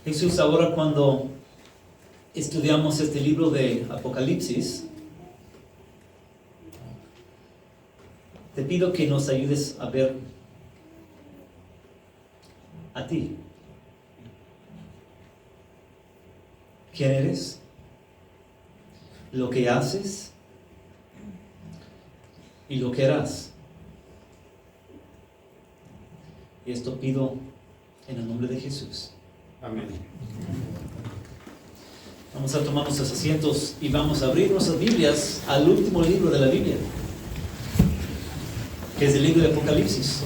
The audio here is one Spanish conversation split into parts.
Jesús, ahora cuando estudiamos este libro de Apocalipsis, te pido que nos ayudes a ver a ti. ¿Quién eres? Lo que haces y lo que harás. Y esto pido en el nombre de Jesús. Amén. Vamos a tomar nuestros asientos y vamos a abrir nuestras Biblias al último libro de la Biblia, que es el libro de Apocalipsis.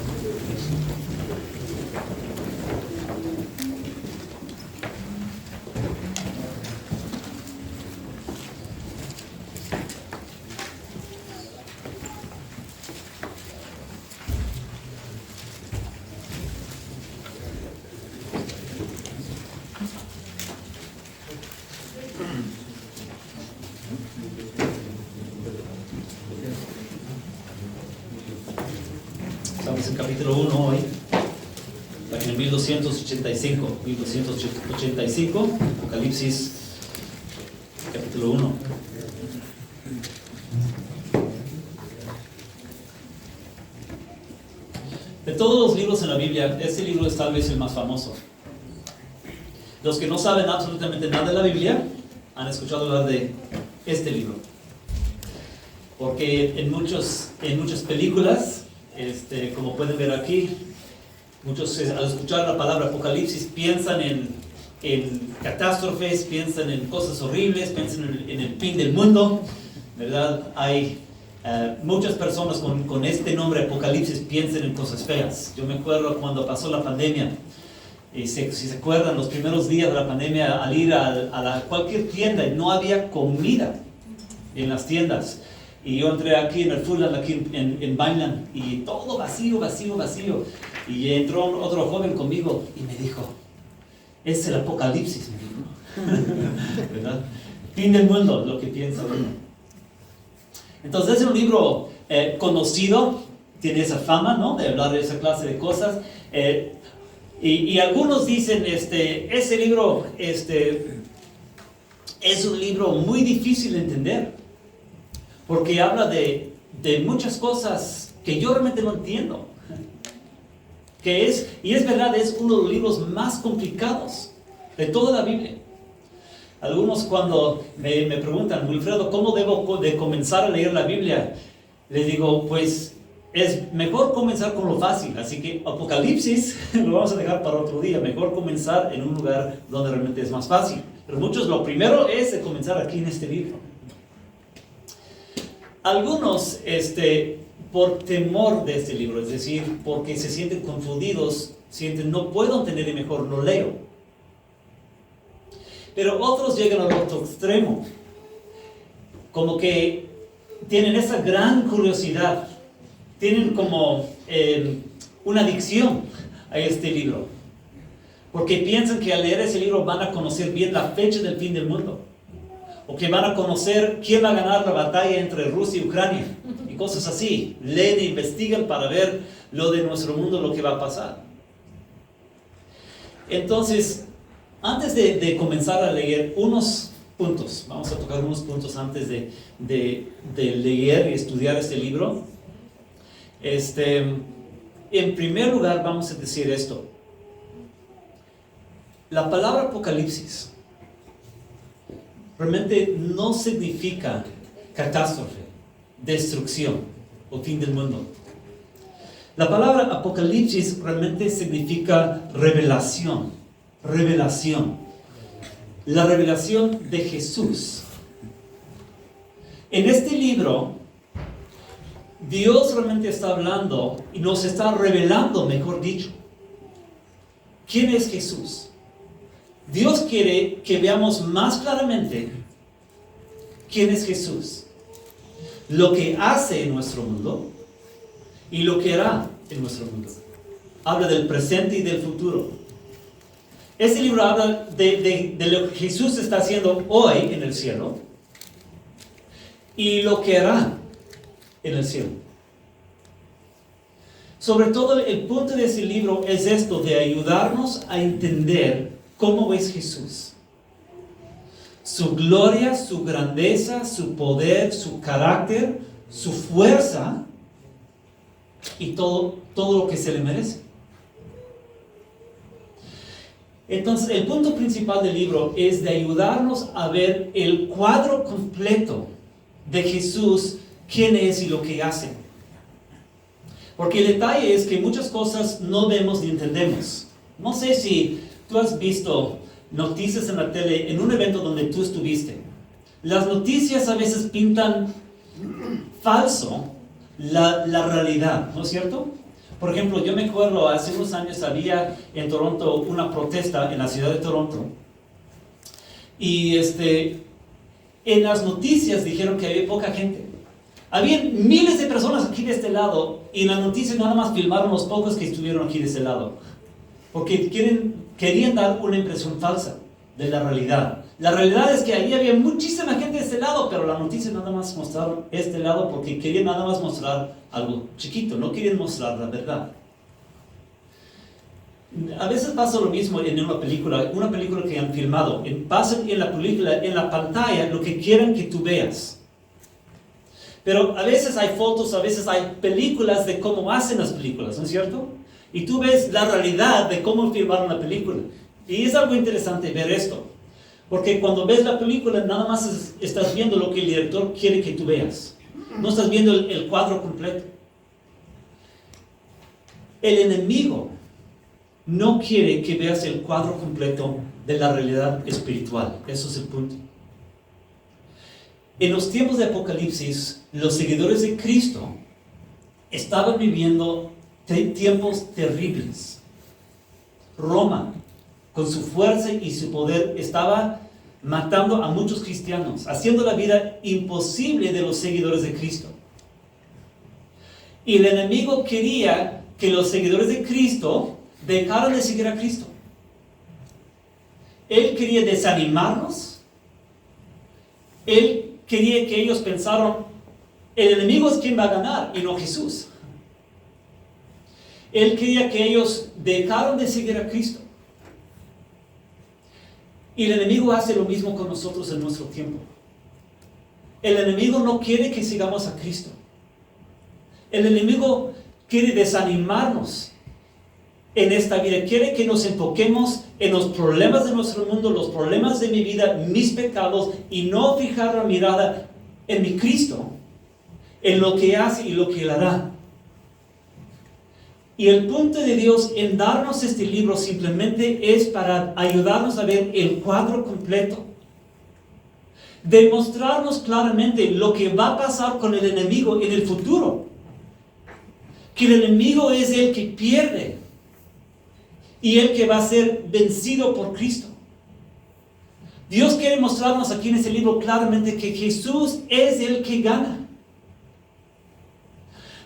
Estamos en capítulo 1 hoy, en el 1285, Apocalipsis, capítulo 1. De todos los libros en la Biblia, este libro es tal vez el más famoso. Los que no saben absolutamente nada de la Biblia han escuchado hablar de este libro, porque en muchas películas, como pueden ver aquí, muchos al escuchar la palabra Apocalipsis piensan en catástrofes, piensan en cosas horribles, piensan en el fin del mundo, ¿verdad? Hay muchas personas con este nombre Apocalipsis piensan en cosas feas. Yo me acuerdo cuando pasó la pandemia, si se acuerdan, los primeros días de la pandemia, al ir a cualquier tienda, no había comida en las tiendas. Y yo entré aquí en el Fulham, aquí en Vineland, y todo vacío. Y entró otro joven conmigo y me dijo, es el Apocalipsis, me dijo. ¿Verdad? Fin del mundo, lo que piensa uno. Entonces es un libro conocido, tiene esa fama, ¿no?, de hablar de esa clase de cosas. Y algunos dicen, ese libro es un libro muy difícil de entender, porque habla de muchas cosas que yo realmente no entiendo. Y es verdad, es uno de los libros más complicados de toda la Biblia. Algunos cuando me preguntan, Wilfredo, ¿cómo debo de comenzar a leer la Biblia? Les digo, pues es mejor comenzar con lo fácil. Así que Apocalipsis lo vamos a dejar para otro día. Mejor comenzar en un lugar donde realmente es más fácil. Pero muchos, lo primero es de comenzar aquí en este libro. Algunos, por temor de este libro, es decir, porque se sienten confundidos, sienten, no puedo entender y mejor no leo. Pero otros llegan al otro extremo, como que tienen esa gran curiosidad, tienen como una adicción a este libro, porque piensan que al leer ese libro van a conocer bien la fecha del fin del mundo, o que van a conocer quién va a ganar la batalla entre Rusia y Ucrania, y cosas así. Leen e investigan para ver lo de nuestro mundo, lo que va a pasar. Entonces, antes de comenzar a leer unos puntos, vamos a tocar unos puntos antes de leer y estudiar este libro. En primer lugar, vamos a decir esto. La palabra Apocalipsis realmente no significa catástrofe, destrucción o fin del mundo. La palabra Apocalipsis realmente significa revelación. La revelación de Jesús. En este libro, Dios realmente está hablando y nos está revelando, mejor dicho, ¿quién es Jesús? Dios quiere que veamos más claramente quién es Jesús, lo que hace en nuestro mundo y lo que hará en nuestro mundo. Habla del presente y del futuro. Este libro habla de lo que Jesús está haciendo hoy en el cielo y lo que hará en el cielo. Sobre todo el punto de ese libro es esto, de ayudarnos a entender cómo es Jesús. Su gloria, su grandeza, su poder, su carácter, su fuerza y todo lo que se le merece. Entonces, el punto principal del libro es de ayudarnos a ver el cuadro completo de Jesús, quién es y lo que hace. Porque el detalle es que muchas cosas no vemos ni entendemos. No sé si tú has visto noticias en la tele en un evento donde tú estuviste. Las noticias a veces pintan falso la realidad, ¿no es cierto? Por ejemplo, yo me acuerdo, hace unos años había en Toronto una protesta en la ciudad de Toronto. Y en las noticias dijeron que había poca gente. Habían miles de personas aquí de este lado y en las noticias nada más filmaron los pocos que estuvieron aquí de este lado. Porque querían dar una impresión falsa de la realidad. La realidad es que ahí había muchísima gente de este lado, pero las noticias nada más mostraron este lado porque querían nada más mostrar algo chiquito, no querían mostrar la verdad. A veces pasa lo mismo en una película que han filmado. Pasa en la película, en la pantalla, lo que quieren que tú veas. Pero a veces hay fotos, a veces hay películas de cómo hacen las películas, ¿no es cierto? Y tú ves la realidad de cómo filmaron la película. Y es algo interesante ver esto. Porque cuando ves la película, nada más estás viendo lo que el director quiere que tú veas. No estás viendo el cuadro completo. El enemigo no quiere que veas el cuadro completo de la realidad espiritual. Eso es el punto. En los tiempos de Apocalipsis, los seguidores de Cristo estaban viviendo tiempos terribles. Roma, con su fuerza y su poder, estaba matando a muchos cristianos, haciendo la vida imposible de los seguidores de Cristo. Y el enemigo quería que los seguidores de Cristo dejaran de seguir a Cristo. Él quería desanimarnos. Él quería que ellos pensaran, el enemigo es quien va a ganar y no Jesús. Él quería que ellos dejaran de seguir a Cristo. Y el enemigo hace lo mismo con nosotros en nuestro tiempo. El enemigo no quiere que sigamos a Cristo. El enemigo quiere desanimarnos en esta vida. Quiere que nos enfoquemos en los problemas de nuestro mundo, los problemas de mi vida, mis pecados, y no fijar la mirada en mi Cristo, en lo que hace y lo que Él hará. Y el punto de Dios en darnos este libro simplemente es para ayudarnos a ver el cuadro completo. Demostrarnos claramente lo que va a pasar con el enemigo en el futuro. Que el enemigo es el que pierde y el que va a ser vencido por Cristo. Dios quiere mostrarnos aquí en este libro claramente que Jesús es el que gana.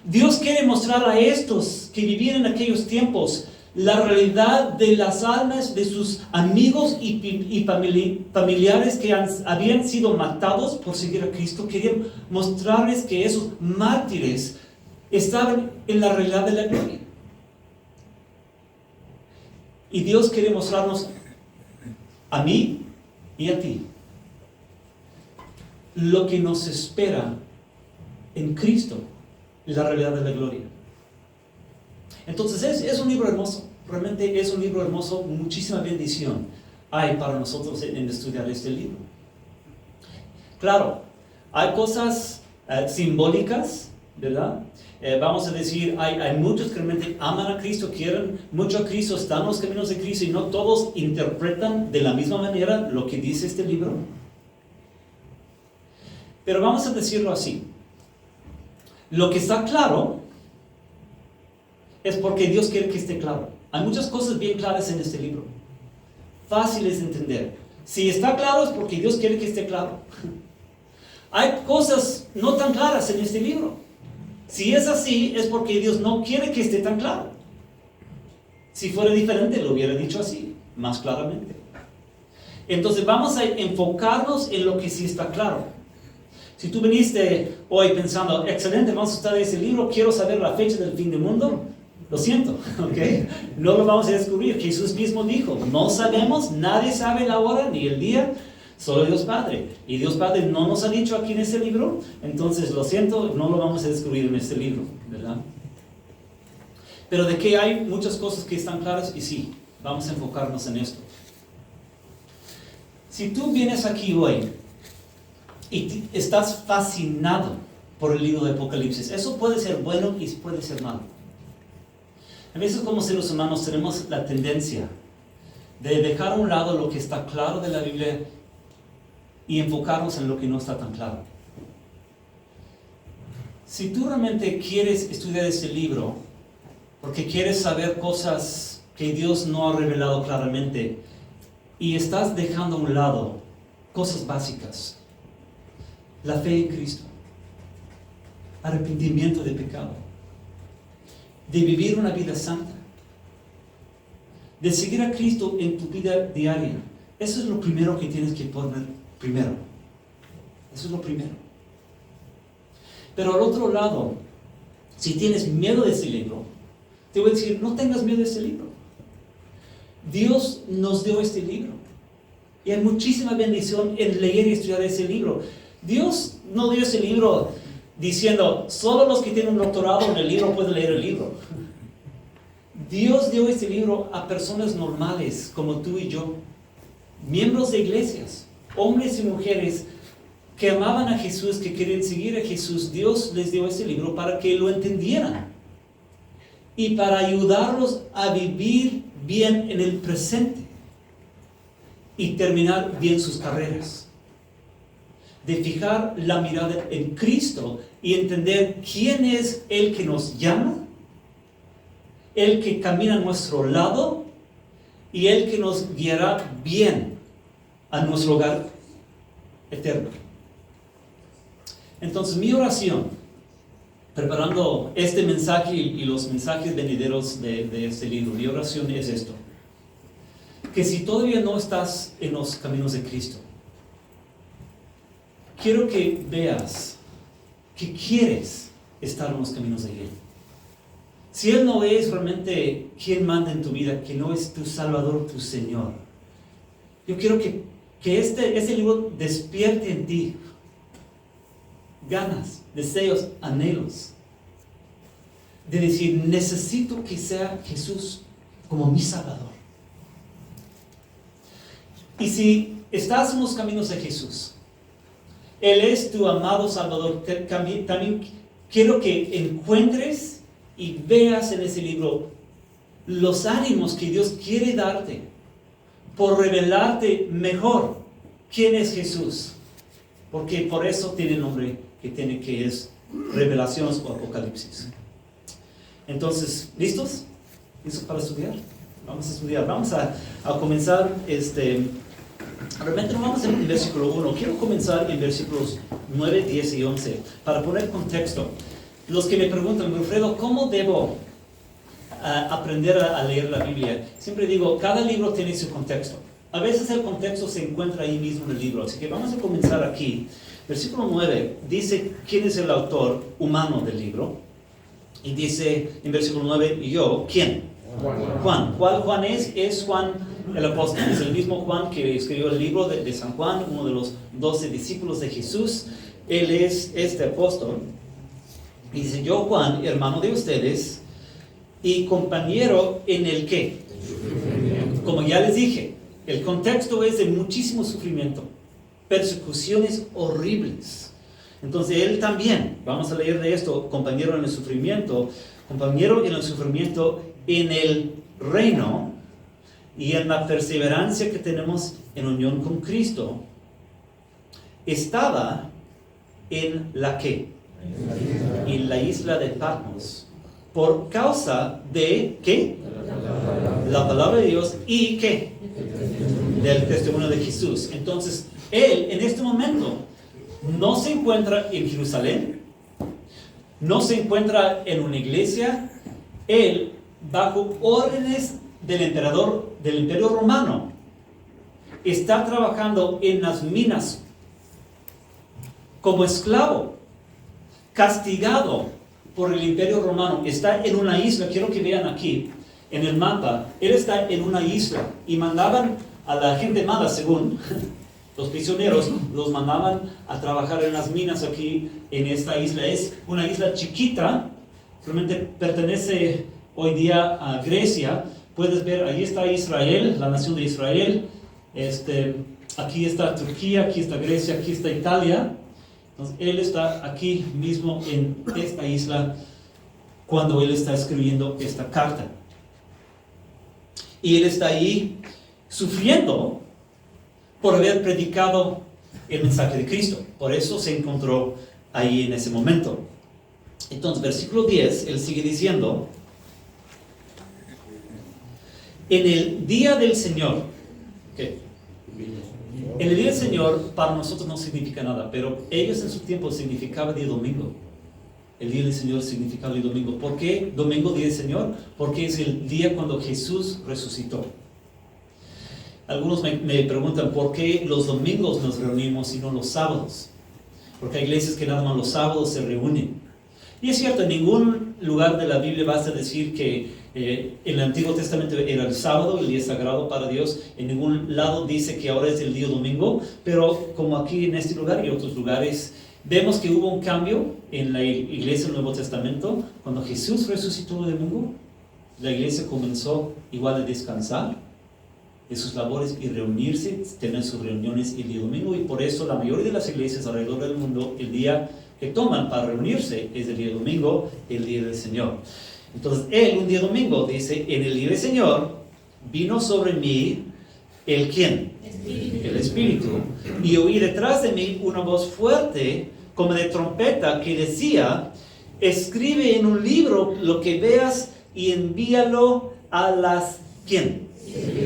Dios quiere mostrar a estos que vivían en aquellos tiempos la realidad de las almas de sus amigos y familiares que habían sido matados por seguir a Cristo. Querían mostrarles que esos mártires estaban en la realidad de la gloria. Y Dios quiere mostrarnos a mí y a ti lo que nos espera en Cristo, la realidad de la gloria. Entonces es un libro hermoso, realmente es un libro hermoso. Muchísima bendición hay para nosotros en estudiar este libro. Claro, hay cosas simbólicas, ¿verdad? Vamos a decir, hay muchos que realmente aman a Cristo, quieren mucho a Cristo, están en los caminos de Cristo, y no todos interpretan de la misma manera lo que dice este libro. Pero vamos a decirlo así. Lo que está claro es porque Dios quiere que esté claro. Hay muchas cosas bien claras en este libro. fáciles de entender. Si está claro es porque Dios quiere que esté claro. Hay cosas no tan claras en este libro. Si es así, es porque Dios no quiere que esté tan claro. Si fuera diferente, lo hubiera dicho así, más claramente. Entonces vamos a enfocarnos en lo que sí está claro. Si tú viniste hoy pensando, excelente, vamos a estudiar ese libro, quiero saber la fecha del fin del mundo, lo siento, ¿ok? No lo vamos a descubrir. Jesús mismo dijo, no sabemos, nadie sabe la hora ni el día, solo Dios Padre. Y Dios Padre no nos ha dicho aquí en este libro, entonces lo siento, no lo vamos a descubrir en este libro, ¿verdad? Pero de que hay muchas cosas que están claras, y sí, vamos a enfocarnos en esto. Si tú vienes aquí hoy y estás fascinado por el libro de Apocalipsis, eso puede ser bueno y puede ser malo. A veces como seres humanos tenemos la tendencia de dejar a un lado lo que está claro de la Biblia y enfocarnos en lo que no está tan claro. Si tú realmente quieres estudiar este libro porque quieres saber cosas que Dios no ha revelado claramente y estás dejando a un lado cosas básicas, la fe en Cristo, arrepentimiento de pecado, de vivir una vida santa, de seguir a Cristo en tu vida diaria, eso es lo primero que tienes que poner primero. Eso es lo primero. Pero al otro lado, si tienes miedo de este libro, te voy a decir, no tengas miedo de este libro. Dios nos dio este libro. Y hay muchísima bendición en leer y estudiar ese libro. Dios no dio ese libro diciendo, solo los que tienen un doctorado en el libro pueden leer el libro. Dios dio este libro a personas normales como tú y yo, miembros de iglesias, hombres y mujeres que amaban a Jesús, que querían seguir a Jesús. Dios les dio este libro para que lo entendieran y para ayudarlos a vivir bien en el presente y terminar bien sus carreras. De fijar la mirada en Cristo y entender quién es el que nos llama, el que camina a nuestro lado y el que nos guiará bien a nuestro hogar eterno. Entonces mi oración, preparando este mensaje y los mensajes venideros de este libro, mi oración es esto: que si todavía no estás en los caminos de Cristo, quiero que veas que quieres estar en los caminos de Él. Si Él no es realmente quien manda en tu vida, que no es tu Salvador, tu Señor, yo quiero que este libro despierte en ti ganas, deseos, anhelos de decir, necesito que sea Jesús como mi Salvador. Y si estás en los caminos de Jesús, Él es tu amado Salvador, también quiero que encuentres y veas en ese libro los ánimos que Dios quiere darte por revelarte mejor quién es Jesús, porque por eso tiene el nombre que es Revelaciones o Apocalipsis. Entonces, ¿listos? ¿Listos para estudiar? Vamos a estudiar. Vamos a comenzar. Realmente no vamos en versículo 1. Quiero comenzar en versículos 9, 10 y 11 para poner contexto. Los que me preguntan, Wilfredo, ¿cómo debo aprender a leer la Biblia? Siempre digo, cada libro tiene su contexto. A veces el contexto se encuentra ahí mismo en el libro. Así que vamos a comenzar aquí. Versículo 9 dice quién es el autor humano del libro. Y dice en versículo 9, yo, ¿quién? Juan. ¿Cuál Juan es? Es Juan el apóstol. Es el mismo Juan que escribió el libro de San Juan, uno de los 12 discípulos de Jesús. Él es este apóstol. Y dice, yo, Juan, hermano de ustedes y compañero en el ¿qué? Como ya les dije, el contexto es de muchísimo sufrimiento, persecuciones horribles. Entonces él también, vamos a leer de esto, compañero en el sufrimiento en el reino y en la perseverancia que tenemos en unión con Cristo, estaba en la ¿qué? En la isla de Patmos, por causa de ¿qué? La palabra de Dios y ¿qué? del testimonio de Jesús. Entonces, él en este momento no se encuentra en Jerusalén, no se encuentra en una iglesia. Él, bajo órdenes del emperador del Imperio Romano, está trabajando en las minas como esclavo, castigado por el Imperio Romano. Está en una isla, quiero que vean aquí en el mapa, él está en una isla y mandaban a la gente mala, según los prisioneros, los mandaban a trabajar en las minas aquí en esta isla. Es una isla chiquita, realmente pertenece hoy día a Grecia. Puedes ver, ahí está Israel, la nación de Israel. Aquí está Turquía, aquí está Grecia, aquí está Italia. Entonces, él está aquí mismo en esta isla cuando él está escribiendo esta carta. Y él está ahí sufriendo por haber predicado el mensaje de Cristo. Por eso se encontró ahí en ese momento. Entonces, versículo 10, él sigue diciendo: en el día del Señor, ¿qué? En el día del Señor para nosotros no significa nada, pero ellos en su tiempo significaba día domingo. El día del Señor significaba el domingo. ¿Por qué domingo, día del Señor? Porque es el día cuando Jesús resucitó. Algunos me preguntan por qué los domingos nos reunimos y no los sábados. Porque hay iglesias que nada más los sábados se reúnen. Y es cierto, en ningún lugar de la Biblia basta decir que en el Antiguo Testamento era el sábado, el día sagrado para Dios. En ningún lado dice que ahora es el día domingo. Pero como aquí en este lugar y otros lugares, vemos que hubo un cambio en la iglesia del Nuevo Testamento. Cuando Jesús resucitó el domingo, la iglesia comenzó igual a descansar de sus labores y reunirse, tener sus reuniones el día domingo. Y por eso la mayoría de las iglesias alrededor del mundo, el día que toman para reunirse es el día domingo, el día del Señor. Entonces él un día domingo dice: en el día del Señor vino sobre mí ¿el quién? El Espíritu. Y oí detrás de mí una voz fuerte como de trompeta que decía: escribe en un libro lo que veas y envíalo a las ¿quién?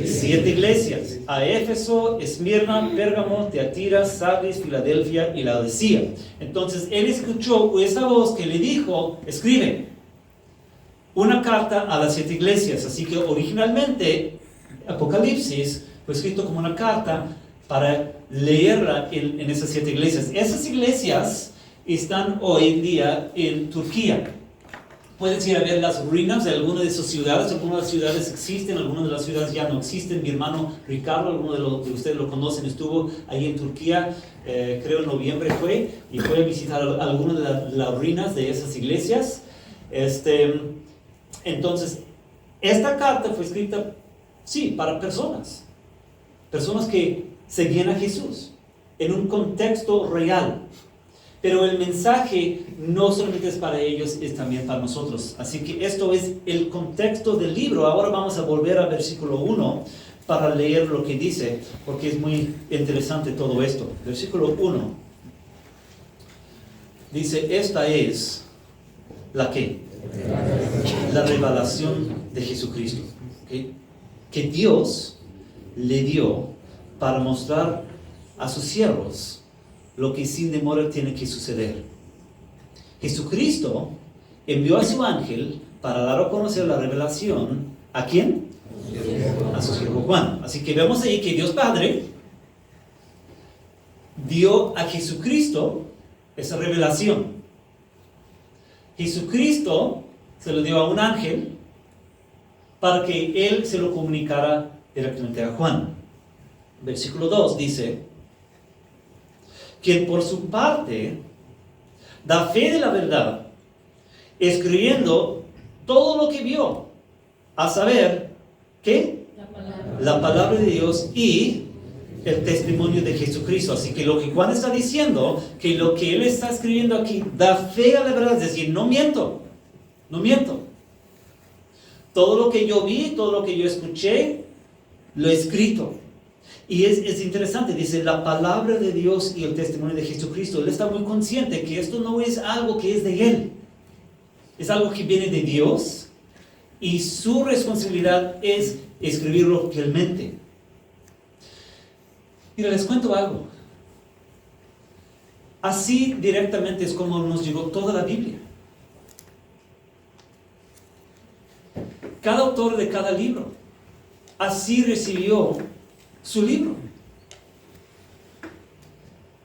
7 iglesias: a Éfeso, Esmirna, Pérgamo, Teatira, Sardis, Filadelfia y Laodicea. Entonces él escuchó esa voz que le dijo: escribe una carta a las 7 iglesias. Así que originalmente Apocalipsis fue escrito como una carta para leerla en esas 7 iglesias. Esas iglesias están hoy en día en Turquía. Puedes ir a ver las ruinas de algunas de esas ciudades. Algunas de las ciudades existen, algunas de las ciudades ya no existen. Mi hermano Ricardo, algunos de ustedes lo conocen, estuvo ahí en Turquía, creo en noviembre fue, y fue a visitar algunas de las ruinas de esas iglesias. Entonces, esta carta fue escrita, sí, para personas que seguían a Jesús en un contexto real. Pero el mensaje no solamente es para ellos, es también para nosotros. Así que esto es el contexto del libro. Ahora vamos a volver al versículo 1 para leer lo que dice, porque es muy interesante todo esto. Versículo 1 dice: esta es la que la revelación de Jesucristo, ¿okay? Que Dios le dio para mostrar a sus siervos lo que sin demora tiene que suceder. Jesucristo envió a su ángel para dar a conocer la revelación. ¿A quién? A su siervo Juan. Así que vemos ahí que Dios Padre dio a Jesucristo esa revelación. Jesucristo se lo dio a un ángel para que él se lo comunicara directamente a Juan. Versículo 2 dice: quien por su parte da fe de la verdad, escribiendo todo lo que vio, a saber, ¿qué? La palabra de Dios y el testimonio de Jesucristo. Así que lo que Juan está diciendo, que lo que él está escribiendo aquí, da fe a la verdad, es decir, no miento. Todo lo que yo vi, todo lo que yo escuché, lo he escrito. Y es interesante, dice la palabra de Dios y el testimonio de Jesucristo. Él está muy consciente que esto no es algo que es de él. Es algo que viene de Dios y su responsabilidad es escribirlo fielmente. Mira, les cuento algo. Así directamente es como nos llegó toda la Biblia. Cada autor de cada libro, así recibió su libro.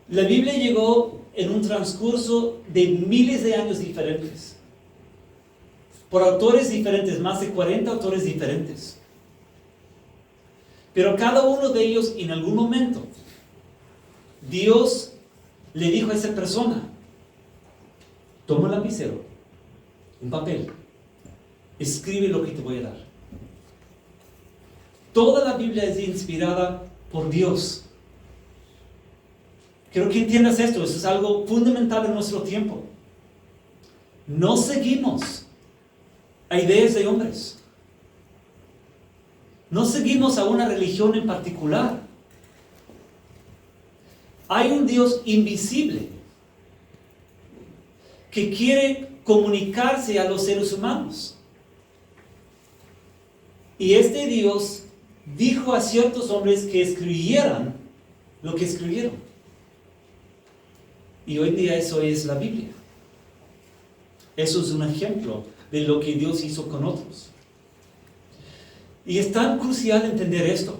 La Biblia llegó en un transcurso de miles de años diferentes, por autores diferentes, más de 40 autores diferentes. Pero cada uno de ellos, en algún momento, Dios le dijo a esa persona: toma un lapicero, un papel, escribe lo que te voy a dar. Toda la Biblia es inspirada por Dios. Quiero que entiendas esto, eso es algo fundamental en nuestro tiempo. No seguimos a ideas de hombres. No seguimos a una religión en particular. Hay un Dios invisible que quiere comunicarse a los seres humanos. Y este Dios dijo a ciertos hombres que escribieran lo que escribieron. Y hoy día eso es la Biblia. Eso es un ejemplo de lo que Dios hizo con otros. Y es tan crucial entender esto,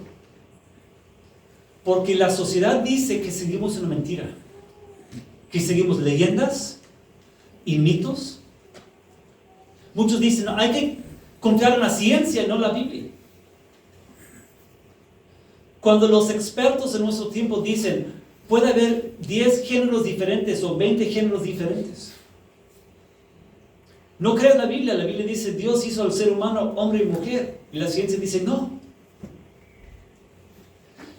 porque la sociedad dice que seguimos una mentira, que seguimos leyendas y mitos. Muchos dicen: no, hay que confiar en la ciencia, no la Biblia. Cuando los expertos en nuestro tiempo dicen: puede haber 10 géneros diferentes o 20 géneros diferentes. No creas la Biblia. La Biblia dice: Dios hizo al ser humano hombre y mujer. Y la ciencia dice: no.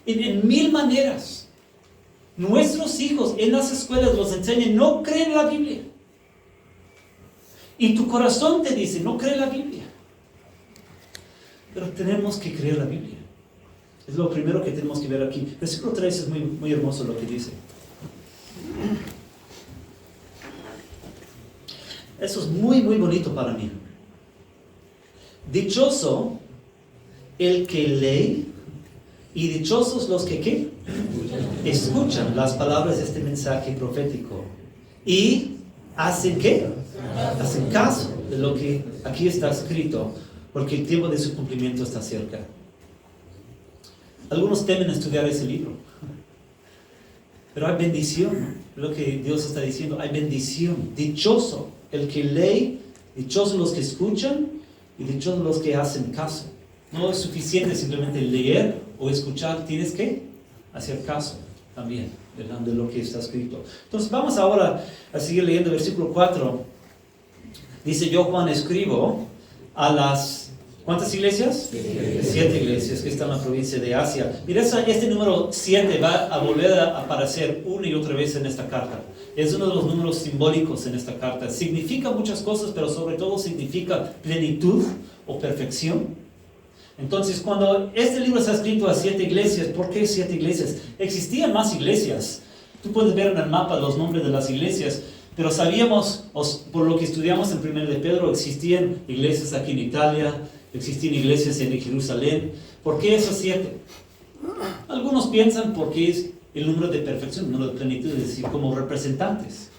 En mil maneras. Nuestros hijos en las escuelas los enseñan: no creen la Biblia. Y tu corazón te dice: no cree la Biblia. Pero tenemos que creer la Biblia. Es lo primero que tenemos que ver aquí. Versículo 3 es muy, muy hermoso lo que dice. Eso es muy, muy bonito para mí. Dichoso el que lee, y dichosos los que ¿qué? Escuchan las palabras de este mensaje profético y hacen ¿qué? Hacen caso de lo que aquí está escrito, porque el tiempo de su cumplimiento está cerca. Algunos temen estudiar ese libro, pero hay bendición. Lo que Dios está diciendo: hay bendición. Dichoso el que lee, dichosos los que escuchan y dichosos los que hacen caso. No es suficiente simplemente leer o escuchar, tienes que hacer caso también, ¿verdad?, de lo que está escrito. Entonces vamos ahora a seguir leyendo. Versículo 4 dice: yo, Juan, escribo a las... ¿cuántas iglesias? 7 iglesias que están en la provincia de Asia. Mira, este número 7 va a volver a aparecer una y otra vez en esta carta. Es uno de los números simbólicos en esta carta. Significa muchas cosas, pero sobre todo significa plenitud o perfección. Entonces, cuando este libro está escrito a 7 iglesias, ¿por qué 7 iglesias? Existían más iglesias. Tú puedes ver en el mapa los nombres de las iglesias, pero sabíamos, por lo que estudiamos en 1 de Pedro, existían iglesias aquí en Italia, existían iglesias en Jerusalén. ¿Por qué esos 7? Algunos piensan porque es el número de perfección, el número de plenitud, es decir, como representantes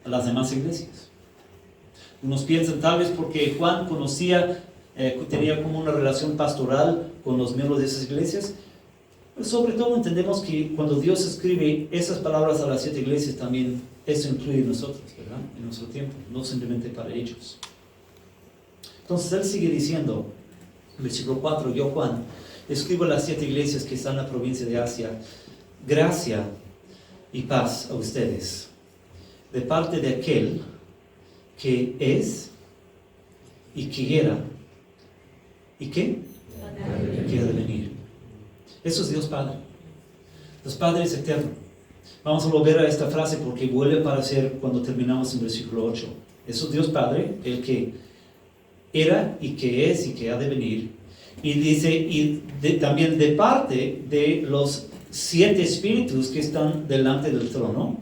a las demás iglesias. Unos piensan tal vez porque Juan conocía, tenía como una relación pastoral con los miembros de esas iglesias. Pero sobre todo entendemos que cuando Dios escribe esas palabras a las 7 iglesias, también eso incluye a nosotros, ¿verdad?, en nuestro tiempo, no simplemente para ellos. Entonces él sigue diciendo, versículo 4: yo, Juan, escribo a las 7 iglesias que están en la provincia de Asia, gracia y paz a ustedes, de parte de aquel que es y que era y que ha de venir. Eso es Dios Padre. Dios Padre es eterno. Vamos a volver a esta frase porque vuelve a aparecer cuando terminamos en versículo 8. Eso es Dios Padre, el que era y que es y que ha de venir. Y dice, también de parte de los 7 espíritus que están delante del trono.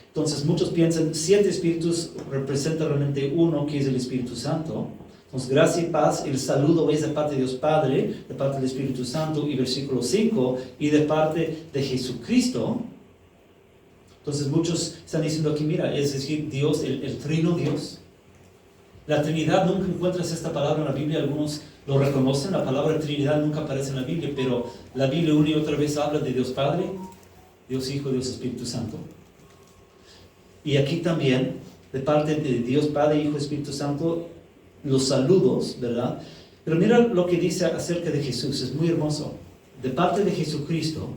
Entonces muchos piensan 7 espíritus representan realmente uno, que es el Espíritu Santo. Entonces, gracia y paz, el saludo es de parte de Dios Padre, de parte del Espíritu Santo, y versículo 5, y de parte de Jesucristo. Entonces muchos están diciendo aquí, mira, es decir, Dios, el trino Dios. La Trinidad, nunca encuentras esta palabra en la Biblia, algunos lo reconocen, la palabra Trinidad nunca aparece en la Biblia, pero la Biblia una y otra vez habla de Dios Padre, Dios Hijo, Dios Espíritu Santo. Y aquí también, de parte de Dios Padre, Hijo, Espíritu Santo, los saludos, ¿verdad? Pero mira lo que dice acerca de Jesús, es muy hermoso. De parte de Jesucristo,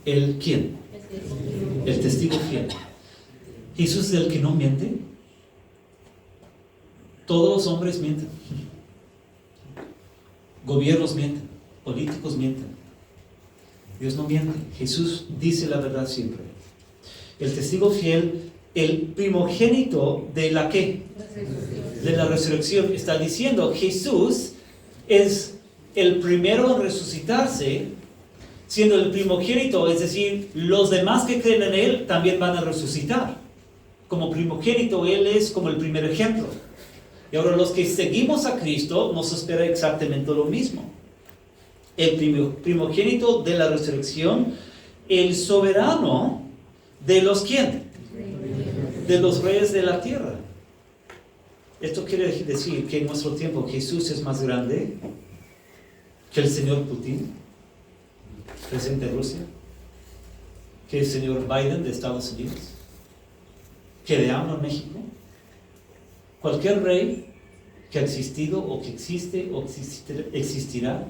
¿el quién? El testigo fiel. Jesús es el que no miente. Todos los hombres mienten. Gobiernos mienten. Políticos mienten. Dios no miente. Jesús dice la verdad siempre. El testigo fiel, el primogénito de la ¿qué? De la resurrección. Está diciendo, Jesús es el primero en resucitarse, siendo el primogénito, es decir, los demás que creen en Él también van a resucitar. Como primogénito, Él es como el primer ejemplo. Y ahora los que seguimos a Cristo nos espera exactamente lo mismo. El primogénito de la resurrección, el soberano de los ¿quién? De los reyes de la tierra. Esto quiere decir que en nuestro tiempo Jesús es más grande que el señor Putin, presidente de Rusia, que el señor Biden de Estados Unidos, que de AMLO en México. Cualquier rey que ha existido o que existe o existirá,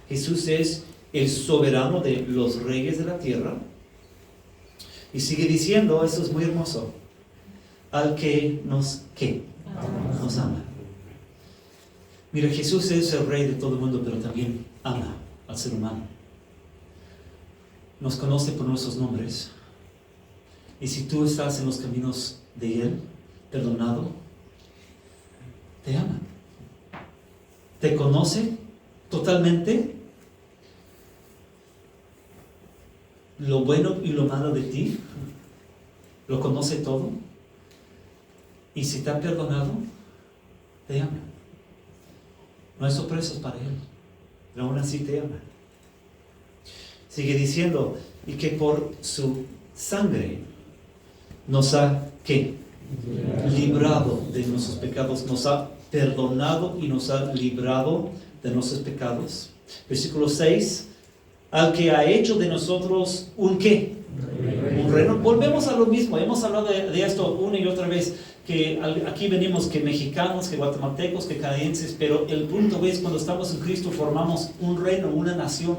Jesús es el soberano de los reyes de la tierra. Y sigue diciendo, eso es muy hermoso, al que nos, ¿qué? Nos ama. Mira, Jesús es el rey de todo el mundo, pero también ama al ser humano. Nos conoce por nuestros nombres. Y si tú estás en los caminos de Él, perdonado, te ama. Te conoce totalmente, lo bueno y lo malo de ti, lo conoce todo. Y si te ha perdonado, te ama. No hay sorpresas para Él, pero aún así te ama. Sigue diciendo, y que por su sangre nos ha, ¿qué? Librado de nuestros pecados, nos ha perdonado y nos ha librado de nuestros pecados. Versículo 6, al que ha hecho de nosotros un ¿qué? Un reino. Volvemos a lo mismo, hemos hablado de esto una y otra vez, que aquí venimos que mexicanos, que guatemaltecos, que canadienses, pero el punto es, cuando estamos en Cristo formamos un reino, una nación.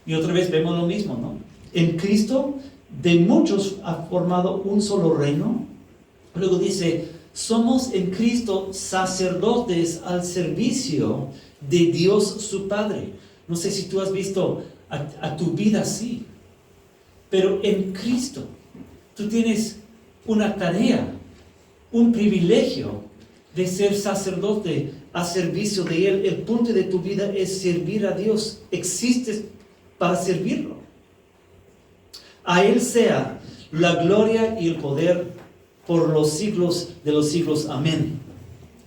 Y otra vez vemos lo mismo, ¿no? En Cristo de muchos ha formado un solo reino. Luego dice, somos en Cristo sacerdotes al servicio de Dios su Padre. No sé si tú has visto a tu vida así, pero en Cristo tú tienes una tarea, un privilegio de ser sacerdote a servicio de Él. El punto de tu vida es servir a Dios. Existes para servirlo. A Él sea la gloria y el poder por los siglos de los siglos. Amén.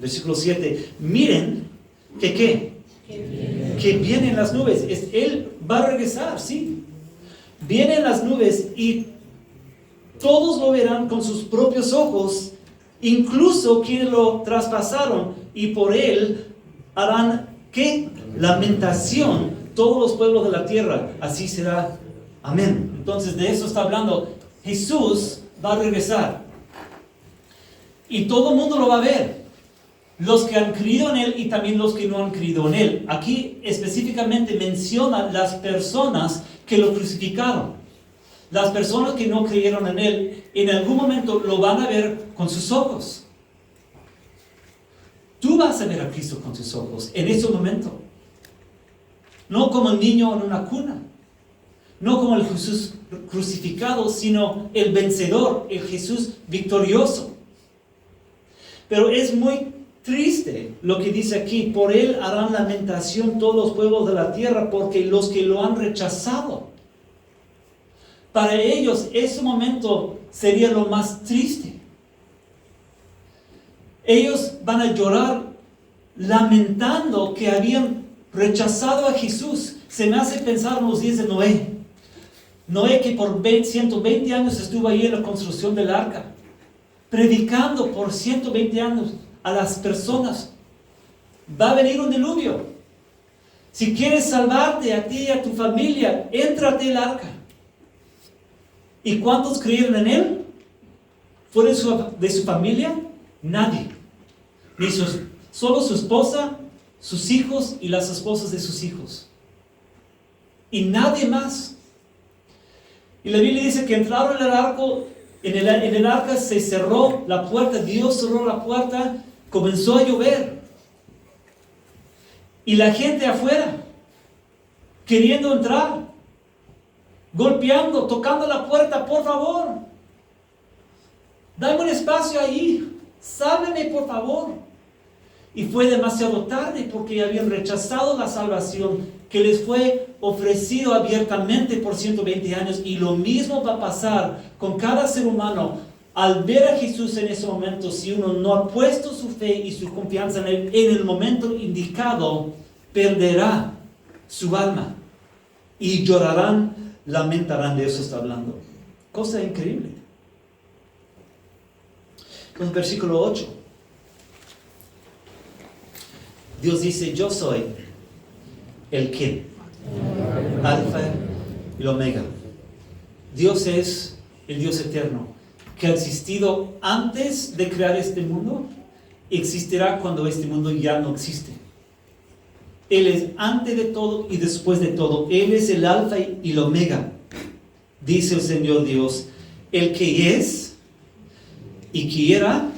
Versículo 7. Miren que ¿qué? Que vienen las nubes. Él va a regresar, sí. Vienen las nubes y todos lo verán con sus propios ojos, incluso quienes lo traspasaron, y por Él harán ¿qué? Lamentación todos los pueblos de la tierra. Así será. Amén. Entonces de eso está hablando. Jesús va a regresar y todo el mundo lo va a ver, los que han creído en Él y también los que no han creído en Él. Aquí específicamente menciona las personas que lo crucificaron. Las personas que no creyeron en Él, en algún momento lo van a ver con sus ojos. Tú vas a ver a Cristo con tus ojos en ese momento. No como el niño en una cuna, no como el Jesús crucificado, sino el vencedor, el Jesús victorioso. Pero es muy triste lo que dice aquí. Por Él harán lamentación todos los pueblos de la tierra, porque los que lo han rechazado. Para ellos ese momento sería lo más triste. Ellos van a llorar lamentando que habían rechazado a Jesús. Se me hace pensar en los días de Noé. Noé, que por 120 años estuvo ahí en la construcción del arca, predicando por 120 años a las personas. Va a venir un diluvio. Si quieres salvarte a ti y a tu familia, éntrate al arca. ¿Y cuántos creyeron en él? ¿Fuera de su familia? Nadie. Solo su esposa, sus hijos y las esposas de sus hijos. Y nadie más. Y la Biblia dice que entraron en el arco, en el arca se cerró la puerta, Dios cerró la puerta, comenzó a llover. Y la gente afuera, queriendo entrar, golpeando, tocando la puerta, por favor, dame un espacio ahí, sálveme por favor. Y fue demasiado tarde porque habían rechazado la salvación que les fue ofrecido abiertamente por 120 años. Y lo mismo va a pasar con cada ser humano al ver a Jesús en ese momento. Si uno no ha puesto su fe y su confianza en él en el momento indicado, perderá su alma y llorarán, lamentarán. De eso está hablando. Cosa increíble. Entonces, versículo 8. Dios dice, yo soy el que, Alfa y Omega. Dios es el Dios eterno, que ha existido antes de crear este mundo, existirá cuando este mundo ya no existe. Él es antes de todo y después de todo. Él es el Alfa y el Omega, dice el Señor Dios, el que es, y que era,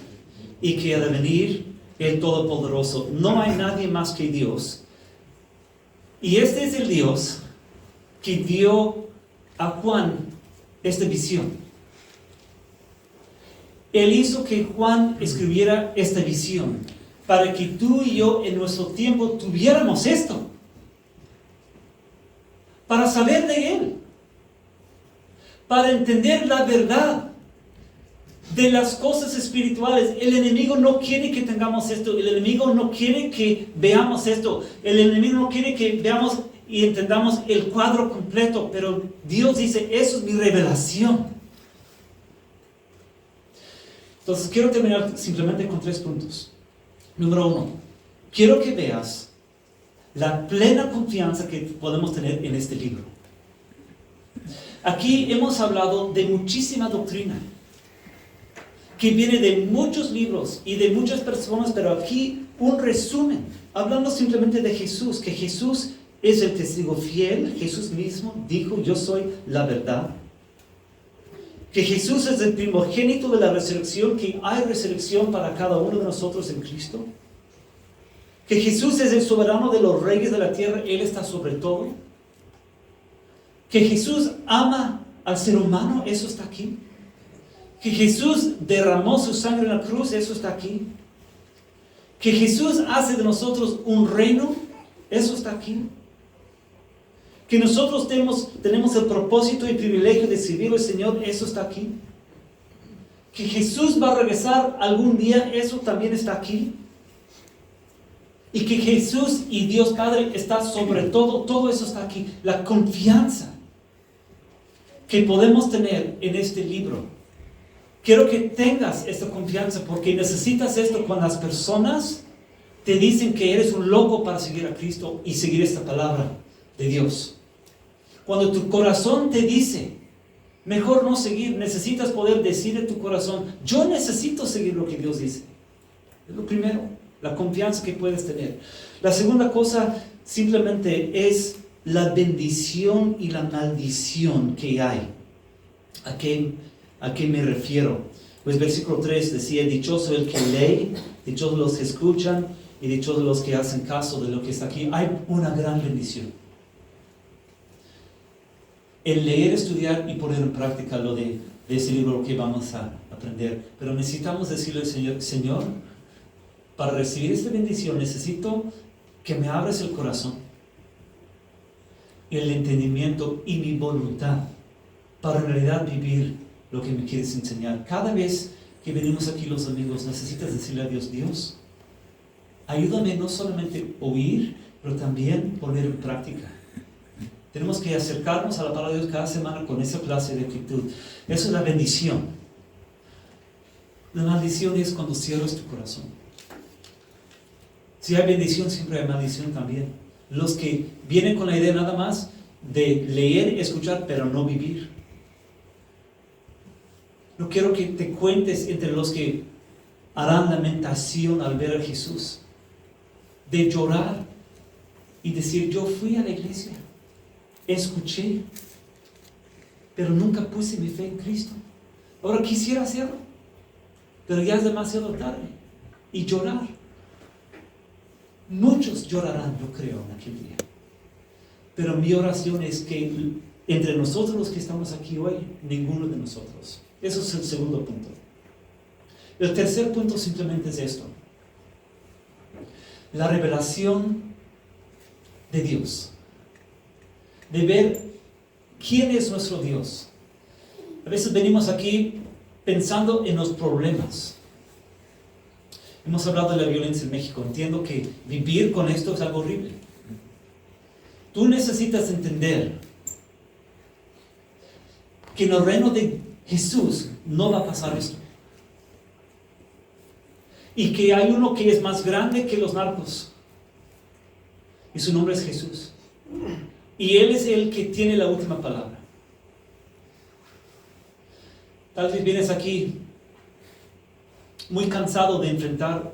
y que ha de venir, el Todopoderoso. No hay nadie más que Dios. Y este es el Dios que dio a Juan esta visión. Él hizo que Juan escribiera esta visión para que tú y yo en nuestro tiempo tuviéramos esto. Para saber de Él. Para entender la verdad de las cosas espirituales. El enemigo no quiere que tengamos esto. El enemigo no quiere que veamos esto. El enemigo no quiere que veamos y entendamos el cuadro completo. Pero Dios dice, eso es mi revelación. Entonces quiero terminar simplemente con 3 puntos. Número 1. Quiero que veas la plena confianza que podemos tener en este libro. Aquí hemos hablado de muchísima doctrina que viene de muchos libros y de muchas personas, pero aquí un resumen, hablando simplemente de Jesús, que Jesús es el testigo fiel. Jesús mismo dijo, yo soy la verdad. Que Jesús es el primogénito de la resurrección, que hay resurrección para cada uno de nosotros en Cristo. Que Jesús es el soberano de los reyes de la tierra, Él está sobre todo. Que Jesús ama al ser humano, eso está aquí. Que Jesús derramó su sangre en la cruz, eso está aquí. Que Jesús hace de nosotros un reino, eso está aquí. Que nosotros tenemos el propósito y privilegio de servir al Señor, eso está aquí. Que Jesús va a regresar algún día, eso también está aquí. Y que Jesús y Dios Padre está sobre todo eso está aquí. La confianza que podemos tener en este libro. Quiero que tengas esta confianza porque necesitas esto cuando las personas te dicen que eres un loco para seguir a Cristo y seguir esta palabra de Dios. Cuando tu corazón te dice, mejor no seguir, necesitas poder decir en tu corazón, yo necesito seguir lo que Dios dice. Es lo primero, la confianza que puedes tener. La segunda cosa simplemente es la bendición y la maldición que hay. ¿A qué me refiero? Pues versículo 3 decía, dichoso el que lee, dichosos los que escuchan y dichosos los que hacen caso de lo que está aquí. Hay una gran bendición. El leer, estudiar y poner en práctica lo de ese libro que vamos a aprender. Pero necesitamos decirle al Señor, Señor, para recibir esta bendición necesito que me abras el corazón, el entendimiento y mi voluntad para en realidad vivir lo que me quieres enseñar. Cada vez que venimos aquí los domingos, necesitas decirle a Dios, Dios, ayúdame no solamente a oír, pero también poner en práctica. Tenemos que acercarnos a la palabra de Dios cada semana con esa clase de actitud. Eso es la bendición. La maldición es cuando cierras tu corazón. Si hay bendición, siempre hay maldición también. Los que vienen con la idea nada más de leer, escuchar, pero no vivir. No quiero que te cuentes entre los que harán lamentación al ver a Jesús, de llorar y decir, yo fui a la iglesia, escuché, pero nunca puse mi fe en Cristo. Ahora quisiera hacerlo, pero ya es demasiado tarde. Y llorar. Muchos llorarán, yo creo, en aquel día. Pero mi oración es que entre nosotros los que estamos aquí hoy, ninguno de nosotros. Eso es el segundo punto. El tercer punto simplemente es esto. La revelación de Dios. De ver quién es nuestro Dios. A veces venimos aquí pensando en los problemas. Hemos hablado de la violencia en México. Entiendo que vivir con esto es algo horrible. Tú necesitas entender que en el reino de Jesús no va a pasar esto. Y que hay uno que es más grande que los narcos. Y su nombre es Jesús. Y Él es el que tiene la última palabra. Tal vez vienes aquí muy cansado de enfrentar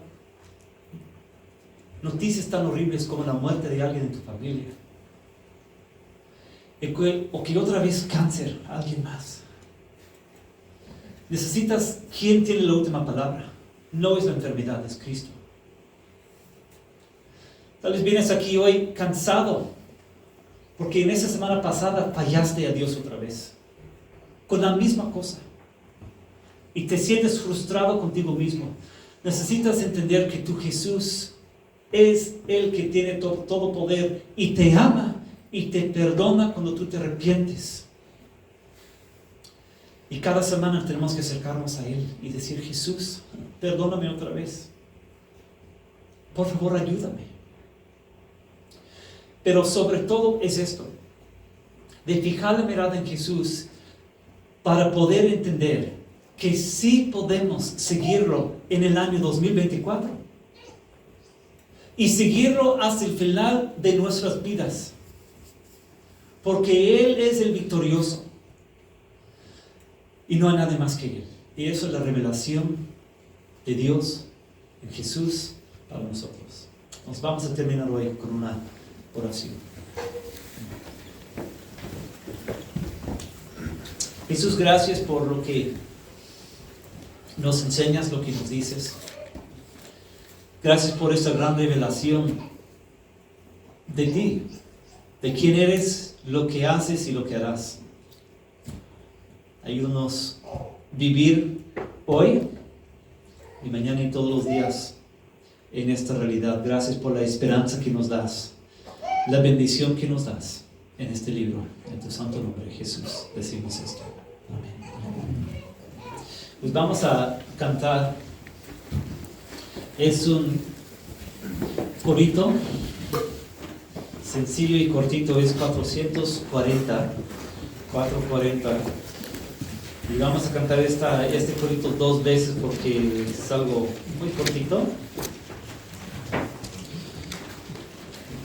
noticias tan horribles como la muerte de alguien en tu familia. O que otra vez cáncer a alguien más. Necesitas quién tiene la última palabra. No es la enfermedad, es Cristo. Tal vez vienes aquí hoy cansado porque en esa semana pasada fallaste a Dios otra vez con la misma cosa y te sientes frustrado contigo mismo. Necesitas entender que tu Jesús es el que tiene todo poder y te ama y te perdona cuando tú te arrepientes. Y cada semana tenemos que acercarnos a Él y decir, Jesús, perdóname otra vez. Por favor, ayúdame. Pero sobre todo es esto, de fijar la mirada en Jesús para poder entender que sí podemos seguirlo en el año 2024 y seguirlo hasta el final de nuestras vidas, porque Él es el victorioso y no hay nadie más que Él. Y eso es la revelación de Dios en Jesús para nosotros. Nos vamos a terminar hoy con una oración. Jesús, gracias por lo que nos enseñas, lo que nos dices. Gracias por esta gran revelación de ti, de quién eres, lo que haces y lo que harás. Ayúdanos a vivir hoy y mañana y todos los días en esta realidad. Gracias por la esperanza que nos das, la bendición que nos das en este libro. En tu santo nombre, Jesús, decimos esto. Amén. Pues vamos a cantar. Es un corito sencillo y cortito, es 440. Y vamos a cantar este corito 2 veces porque es algo muy cortito.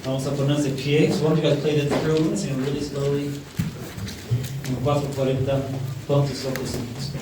Vamos a ponernos de pie. So I want you guys to play that through, sing it really slowly. 440, pon tus ojos en Cristo.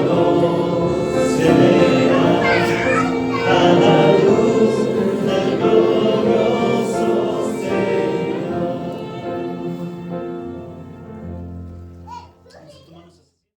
Lord.